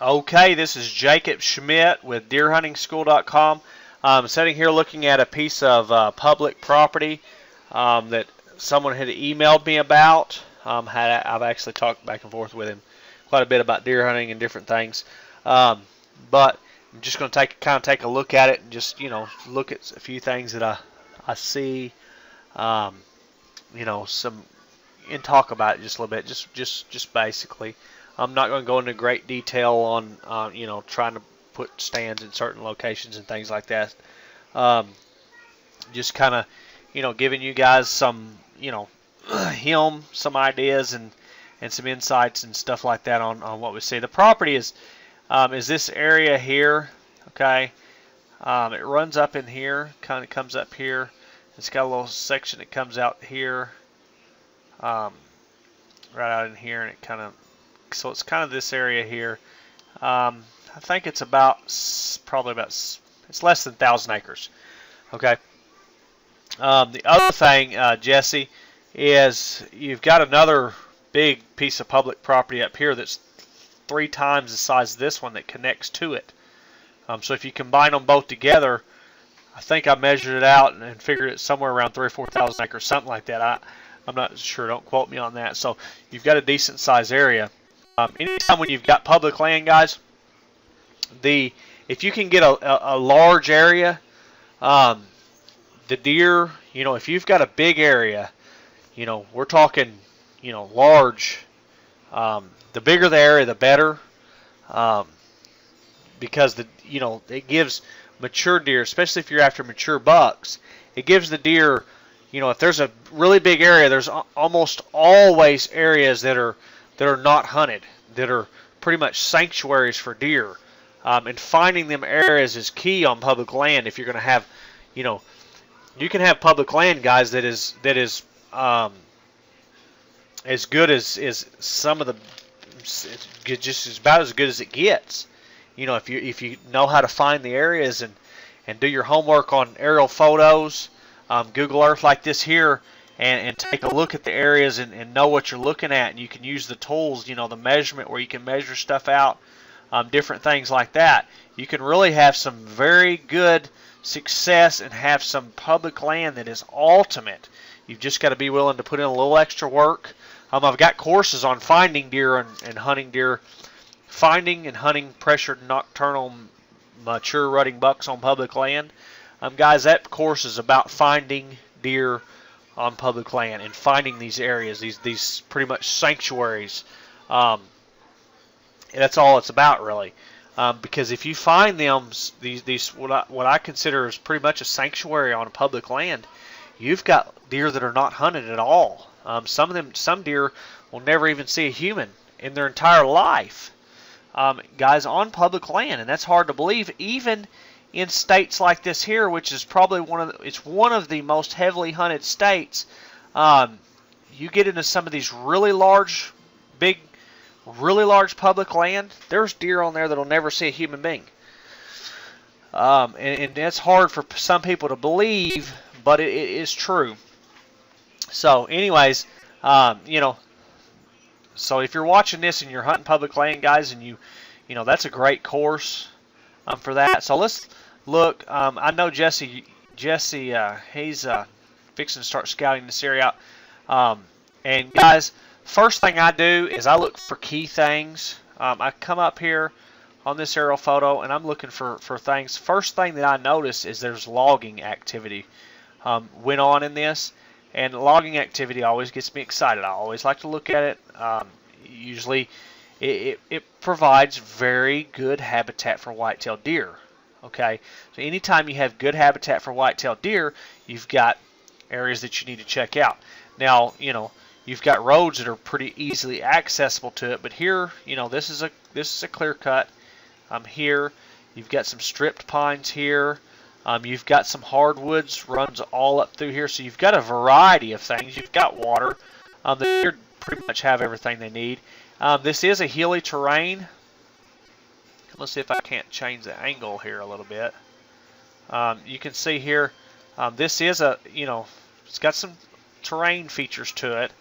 Okay, this is Jacob Schmitt with deerhuntingschool.com. I'm sitting here looking at a piece of public property that someone had emailed me about. I've actually talked back and forth with him quite a bit about deer hunting and different things. But I'm just going to take a look at it and just look at a few things that I see, some and talk about it just a little bit, just basically. I'm not going to go into great detail on, trying to put stands in certain locations and things like that. Just kind of, giving you guys some, some ideas and some insights and stuff like that on what we see. The property is this area here, okay? It runs up in here, kind of comes up here. It's got a little section that comes out here, right out in here, and so it's kind of this area here. I think it's it's less than 1,000 acres. Okay. The other thing, Jesse, is you've got another big piece of public property up here that's 3 times the size of this one that connects to it. So if you combine them both together, I think I measured it out and figured it's somewhere around 3,000 or 4,000 acres, something like that. I'm not sure. Don't quote me on that. So you've got a decent size area. Anytime when you've got public land, guys, if you can get a large area, the deer, if you've got a big area, we're talking, large. The bigger the area, the better, because it gives mature deer, especially if you're after mature bucks, it gives the deer, if there's a really big area, there's almost always areas that are not hunted, that are pretty much sanctuaries for deer. And finding them areas is key on public land. If you're going to have, you can have public land, guys, that is as good as some of the, just about as good as it gets. If you know how to find the areas and do your homework on aerial photos, Google Earth like this here, and take a look at the areas and know what you're looking at, and you can use the tools, the measurement where you can measure stuff out, different things like that. You can really have some very good success and have some public land that is ultimate. You've just got to be willing to put in a little extra work. I've got courses on finding deer and hunting deer, finding and hunting pressured nocturnal mature rutting bucks on public land. Guys, that course is about finding deer on public land and finding these areas, these pretty much sanctuaries. That's all it's about, really. Because if you find them, these what I consider is pretty much a sanctuary on a public land, you've got deer that are not hunted at all. Some deer will never even see a human in their entire life, guys, on public land, and that's hard to believe, even in states like this here, which is probably one of the most heavily hunted states. You get into some of these really large public land, there's deer on there that'll never see a human being. And that's hard for some people to believe, but it is true. So anyways, so if you're watching this and you're hunting public land, guys, and that's a great course for that. So let's look. I know Jesse, he's fixing to start scouting this area out. And guys, first thing I do is I look for key things. I come up here on this aerial photo and I'm looking for things. First thing that I notice is there's logging activity went on in this, and logging activity always gets me excited. I always like to look at it. Usually it provides very good habitat for white-tailed deer. Okay, so anytime you have good habitat for white-tailed deer, you've got areas that you need to check out. Now, you've got roads that are pretty easily accessible to it, but here, this is a clear cut. Here, you've got some stripped pines here. You've got some hardwoods runs all up through here, so you've got a variety of things. You've got water. The deer pretty much have everything they need. This is a hilly terrain. Let's see if I can't change the angle here a little bit. You can see here, this is it's got some terrain features to it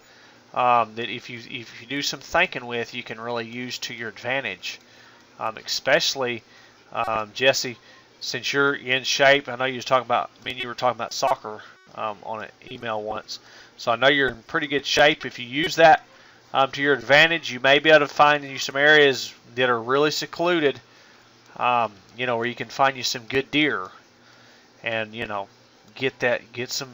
that if you do some thinking with, you can really use to your advantage. especially Jesse, since you're in shape. I know you were talking about soccer on an email once, so I know you're in pretty good shape. If you use that to your advantage, you may be able to find you some areas that are really secluded, where you can find you some good deer, and get some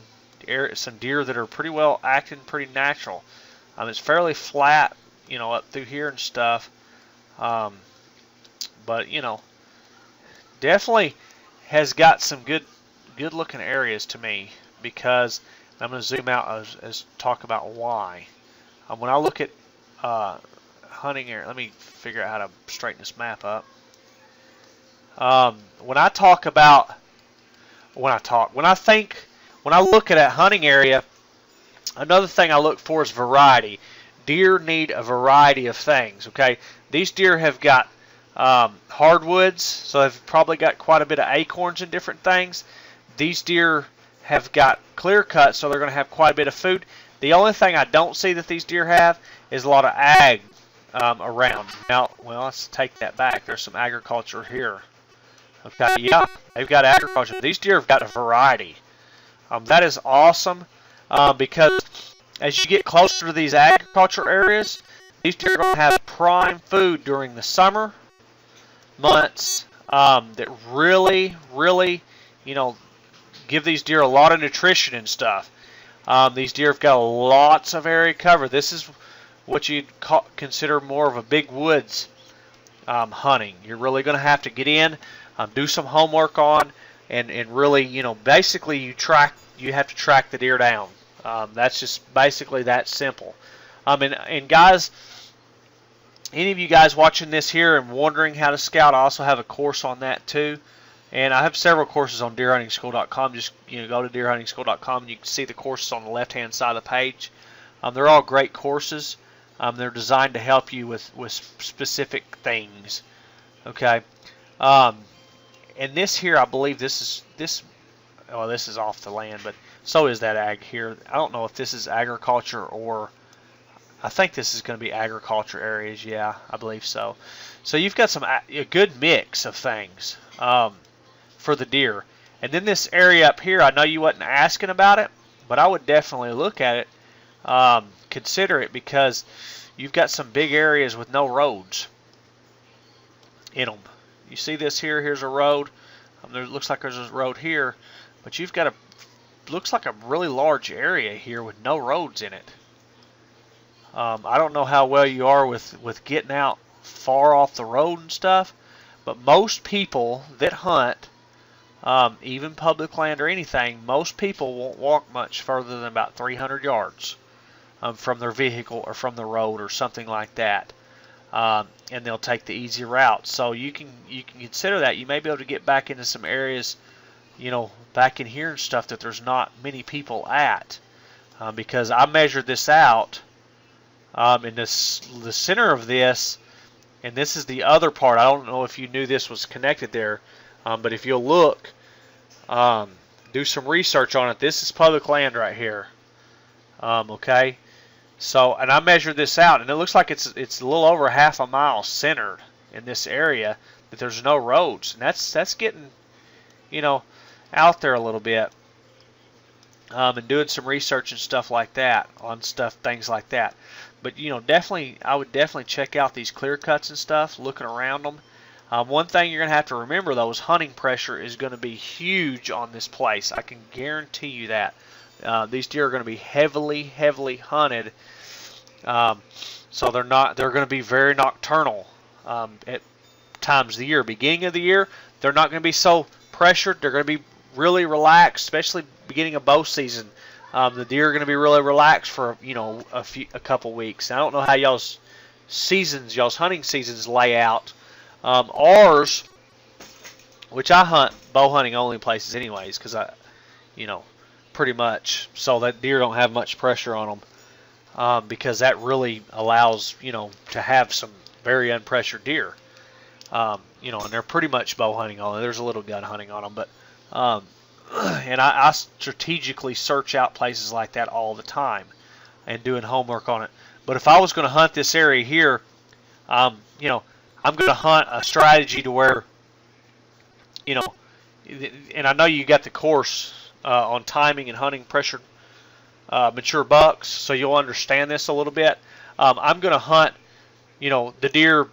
deer that are pretty well acting, pretty natural. It's fairly flat, up through here and stuff, but definitely has got some good looking areas to me, because I'm going to zoom out as talk about why. When I look at hunting area, let me figure out how to straighten this map up. When I look at a hunting area, another thing I look for is variety. Deer need a variety of things. Okay, these deer have got hardwoods, so they've probably got quite a bit of acorns and different things. These deer have got clear cuts, so they're going to have quite a bit of food. The only thing I don't see that these deer have is a lot of ag around. Now, well, let's take that back. There's some agriculture here. Okay, yeah, they've got agriculture. These deer have got a variety. That is awesome, because as you get closer to these agriculture areas, these deer are going to have prime food during the summer months that really, give these deer a lot of nutrition and stuff. These deer have got lots of area covered. This is what you'd consider more of a big woods hunting. You're really going to have to get in, do some homework on, and really, basically you have to track the deer down. That's just basically that simple. And guys, any of you guys watching this here and wondering how to scout, I also have a course on that too. And I have several courses on deerhuntingschool.com. Just go to deerhuntingschool.com and you can see the courses on the left-hand side of the page. They're all great courses. They're designed to help you with specific things. Okay. And this here, I believe this is off the land, but so is that ag here. I don't know if this is agriculture or I think this is going to be agriculture areas. Yeah, I believe so. So you've got a good mix of things for the deer. And then this area up here, I know you wasn't asking about it, but I would definitely look at it, consider it, because you've got some big areas with no roads in them. You see this here? Here's a road. There looks like there's a road here, but you've got looks like a really large area here with no roads in it. I don't know how well you are with getting out far off the road and stuff, but most people that hunt, even public land or anything, most people won't walk much further than about 300 yards from their vehicle or from the road or something like that. And they'll take the easy route. So you can consider that. You may be able to get back into some areas, back in here and stuff that there's not many people at, because I measured this out. In the center of this, and this is the other part. I don't know if you knew this was connected there, but if you'll look, do some research on it. This is public land right here. Okay. So, and I measured this out, and it looks like it's a little over half a mile centered in this area that there's no roads, and that's getting, out there a little bit, and doing some research and stuff like that on things like that. But I would definitely check out these clear cuts and stuff, looking around them. One thing you're going to have to remember though is hunting pressure is going to be huge on this place. I can guarantee you that. These deer are going to be heavily hunted, so they're going to be very nocturnal at times of the year. Beginning of the year, they're not going to be so pressured. They're going to be really relaxed, especially beginning of bow season. The deer are going to be really relaxed for a couple weeks. I don't know how y'all's hunting seasons lay out. Ours, which I hunt bow hunting only places anyways, because pretty much, so that deer don't have much pressure on them, because that really allows to have some very unpressured deer, and they're pretty much bow hunting only. There's a little gun hunting on them, but and I strategically search out places like that all the time and doing homework on it. But if I was going to hunt this area here, I I'm going to hunt a strategy to where, you know, and I know you got the course on timing and hunting pressured mature bucks, so you'll understand this a little bit. I'm going to hunt, the deer,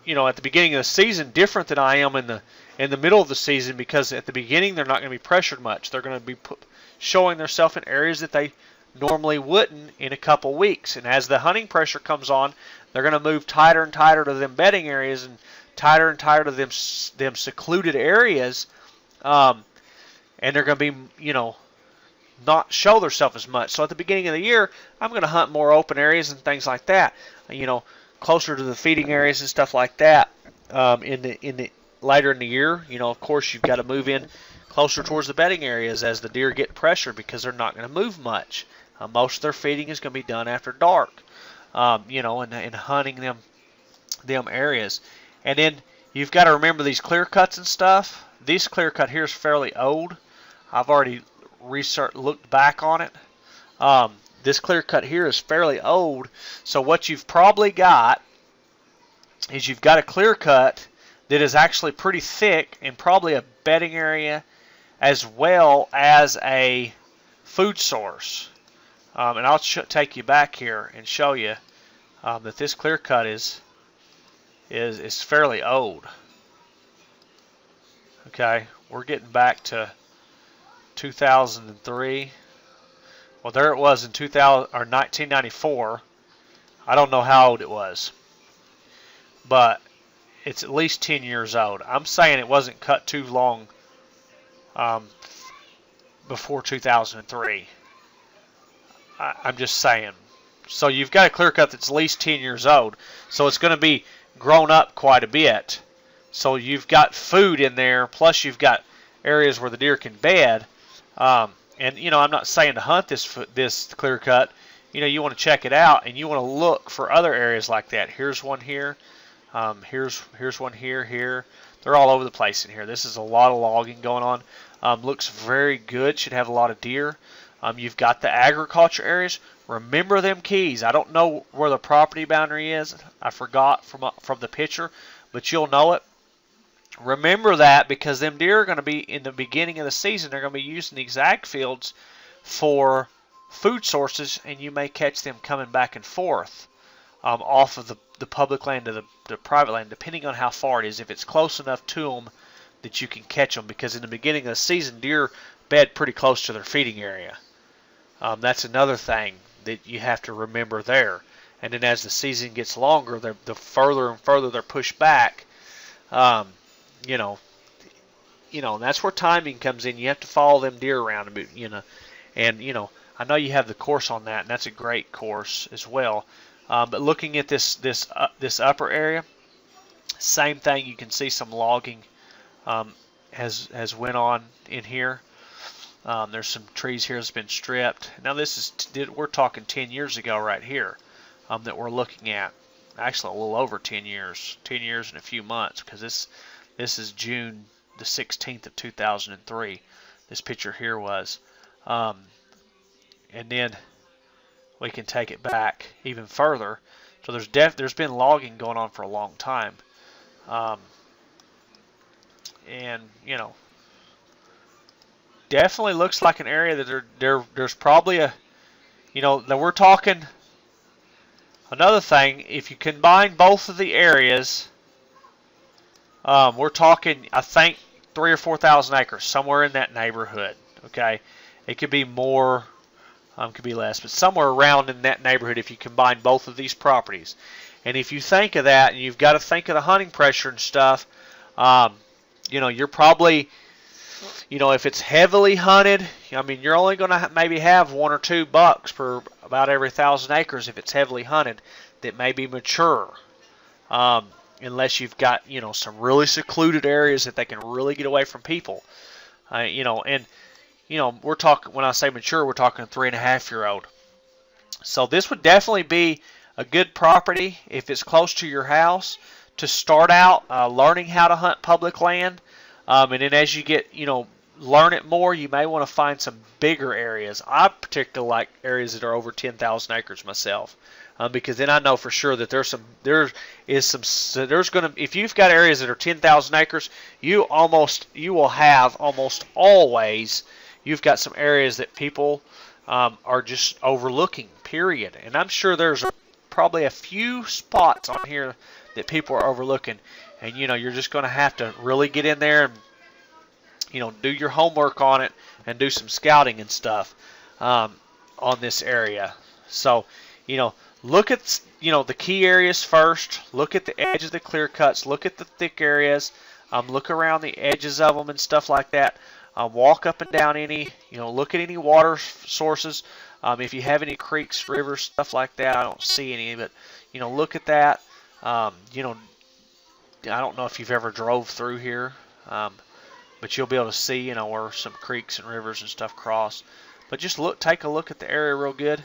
at the beginning of the season different than I am in the middle of the season, because at the beginning they're not going to be pressured much. They're going to be showing themselves in areas that they normally wouldn't in a couple weeks. And as the hunting pressure comes on, they're going to move tighter and tighter to them bedding areas and tighter to them secluded areas, and they're going to be, not show themselves as much. So at the beginning of the year, I'm going to hunt more open areas and things like that, closer to the feeding areas and stuff like that. In the later in the year, of course, you've got to move in closer towards the bedding areas as the deer get pressure, because they're not going to move much. Most of their feeding is going to be done after dark, and hunting them areas. And then you've got to remember these clear cuts and stuff. This clear cut here is fairly old. I've already looked back on it. This clear cut here is fairly old. So what you've probably got is you've got a clear cut that is actually pretty thick and probably a bedding area as well as a food source. And I'll take you back here and show you that this clear cut is fairly old. Okay, we're getting back to 2003. Well, there it was in 1994. I don't know how old it was, but it's at least 10 years old. I'm saying it wasn't cut too long before 2003. I'm just saying. So you've got a clear cut that's at least 10 years old. So it's going to be grown up quite a bit. So you've got food in there, plus you've got areas where the deer can bed. And I'm not saying to hunt this clear cut. You want to check it out, and you want to look for other areas like that. Here's one here. Here's one here. They're all over the place in here. This is a lot of logging going on. Looks very good. Should have a lot of deer. You've got the agriculture areas. Remember them keys. I don't know where the property boundary is. I forgot from the picture, but you'll know it. Remember that, because them deer are going to be, in the beginning of the season, they're going to be using these ag fields for food sources, and you may catch them coming back and forth off of the public land to the private land, depending on how far it is. If it's close enough to them that you can catch them, because in the beginning of the season, deer bed pretty close to their feeding area. That's another thing that you have to remember there. And then as the season gets longer, the further and further they're pushed back. And that's where timing comes in. You have to follow them deer around, and I know you have the course on that, and that's a great course as well. But looking at this upper area, same thing. You can see some logging has went on in here. There's some trees here that's been stripped. Now we're talking 10 years ago right here that we're looking at. Actually, a little over 10 years. 10 years and a few months, because this is June the 16th of 2003. This picture here was. And then we can take it back even further. So there's been logging going on for a long time. And definitely looks like an area that there's probably that we're talking. Another thing, if you combine both of the areas, we're talking, I think, 3,000 or 4,000 acres, somewhere in that neighborhood. Okay, it could be more, could be less, but somewhere around in that neighborhood if you combine both of these properties. And if you think of that, and you've got to think of the hunting pressure and stuff, you're probably, if it's heavily hunted, you're only going to maybe have 1 or 2 bucks per about every 1,000 acres if it's heavily hunted that may be mature. Unless you've got, some really secluded areas that they can really get away from people. We're talking, when I say mature, we're talking 3.5-year-old. So this would definitely be a good property if it's close to your house to start out learning how to hunt public land. And then as you get, learn it more, you may want to find some bigger areas. I particularly like areas that are over 10,000 acres myself. because then I know for sure that there's going to, if you've got areas that are 10,000 acres, you will have almost always, you've got some areas that people are just overlooking, period. And I'm sure there's probably a few spots on here that people are overlooking. And, you're just going to have to really get in there and, do your homework on it and do some scouting and stuff on this area. So, look at, the key areas first. Look at the edge of the clear cuts. Look at the thick areas. Look around the edges of them and stuff like that. Walk up and down any, look at any water sources. If you have any creeks, rivers, stuff like that, I don't see any, but, look at that. I don't know if you've ever drove through here, but you'll be able to see, where some creeks and rivers and stuff cross. But just take a look at the area real good,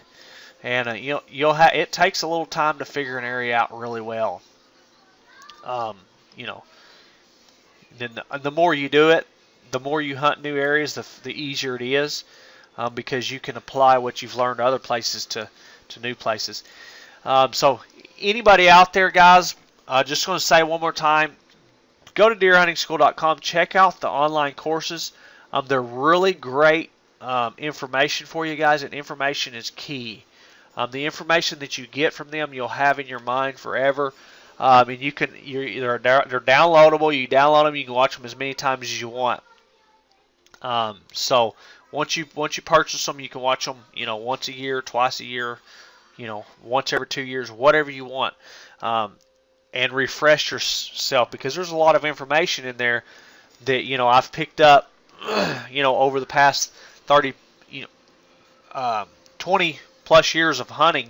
and it takes a little time to figure an area out really well. Then the more you do it, the more you hunt new areas, the easier it is, because you can apply what you've learned other places to new places. So anybody out there, guys, just going to say one more time, go to deerhuntingschool.com, check out the online courses. They're really great information for you guys, and information is key. The information that you get from them, you'll have in your mind forever. And they're downloadable. You download them, you can watch them as many times as you want. So once you purchase them, you can watch them, once a year, twice a year, once every 2 years, whatever you want, and refresh yourself, because there's a lot of information in there that I've picked up, over the past 20 plus years of hunting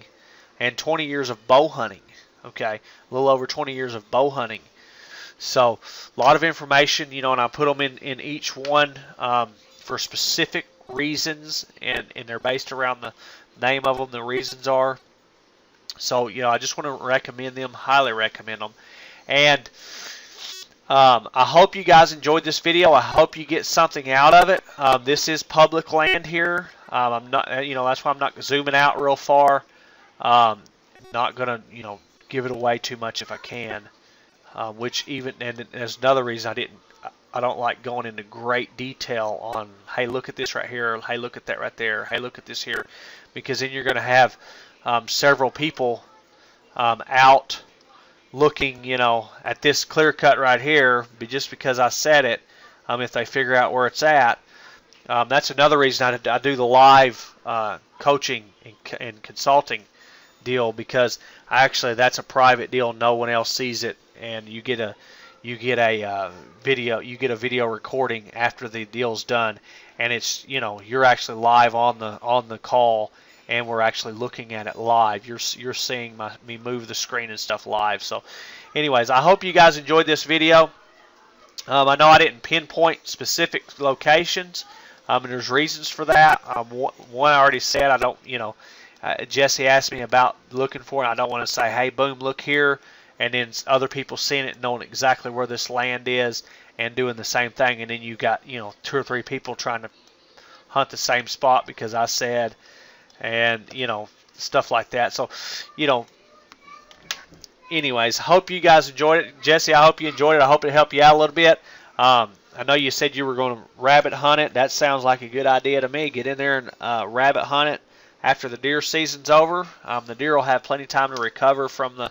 and 20 years of bow hunting. Okay, a little over 20 years of bow hunting. So a lot of information, and I put them in each one for specific reasons, and they're based around the name of them, the reasons are. So, I just want to recommend them, highly recommend them. And I hope you guys enjoyed this video. I hope you get something out of it. This is public land here. I'm not, that's why I'm not zooming out real far. Not going to, give it away too much if I can. And there's another reason I don't like going into great detail on, hey, look at this right here, hey, look at that right there, hey, look at this here, because then you're going to have several people out looking, at this clear cut right here, just because I said it, if they figure out where it's at. That's another reason I do the live coaching and consulting deal, because that's a private deal. No one else sees it, and you get a video recording after the deal's done, and it's you're actually live on the call, and we're actually looking at it live. You're seeing me move the screen and stuff live. So anyways, I hope you guys enjoyed this video. I know I didn't pinpoint specific locations, and there's reasons for that. One I already said, I don't, Jesse asked me about looking for it. I don't want to say, hey, boom, look here, and then other people seeing it, knowing exactly where this land is and doing the same thing, and then you got 2 or 3 people trying to hunt the same spot because I said, and stuff like that. So anyways, hope you guys enjoyed it. Jesse, I hope you enjoyed it. I hope it helped you out a little bit. I know you said you were going to rabbit hunt it. That sounds like a good idea to me. Get in there and rabbit hunt it after the deer season's over. The deer will have plenty of time to recover from the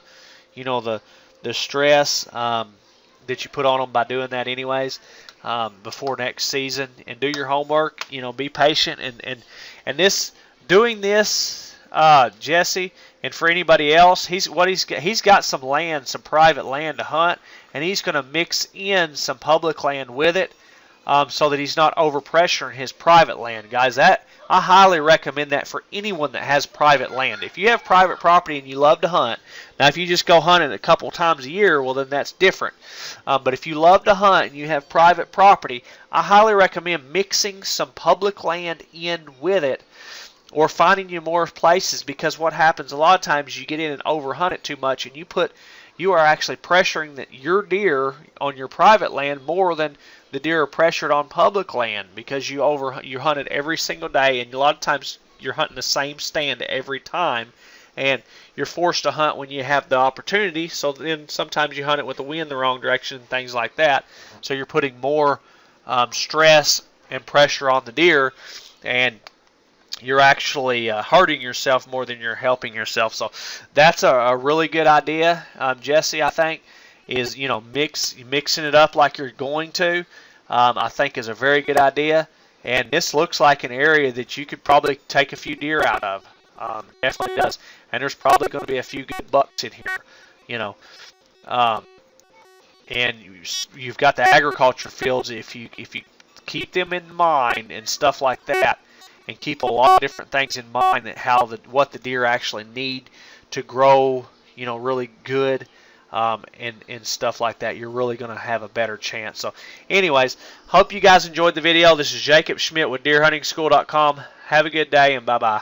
stress that you put on them by doing that anyways, before next season. And do your homework. Be patient. And doing this, Jesse, and for anybody else, he's got some land, some private land to hunt, and he's going to mix in some public land with it, so that he's not overpressuring his private land, guys. That I highly recommend that for anyone that has private land. If you have private property and you love to hunt, now if you just go hunting a couple times a year, well then that's different. But if you love to hunt and you have private property, I highly recommend mixing some public land in with it, or finding you more places, because what happens a lot of times, you get in and overhunt it too much, and you are actually pressuring your deer on your private land more than the deer are pressured on public land, because you hunt it every single day, and a lot of times you're hunting the same stand every time, and you're forced to hunt when you have the opportunity. So then sometimes you hunt it with the wind the wrong direction and things like that. So you're putting more stress and pressure on the deer, and you're actually hurting yourself more than you're helping yourself. So that's a really good idea, Jesse. I think is mixing it up like you're going to. I think is a very good idea, and this looks like an area that you could probably take a few deer out of. Definitely does, and there's probably going to be a few good bucks in here, and you've got the agriculture fields. If you keep them in mind and stuff like that, and keep a lot of different things in mind that what the deer actually need to grow, really good, and stuff like that, you're really going to have a better chance. So anyways, hope you guys enjoyed the video. This is Jacob Schmitt with deerhuntingschool.com. Have a good day, and bye-bye.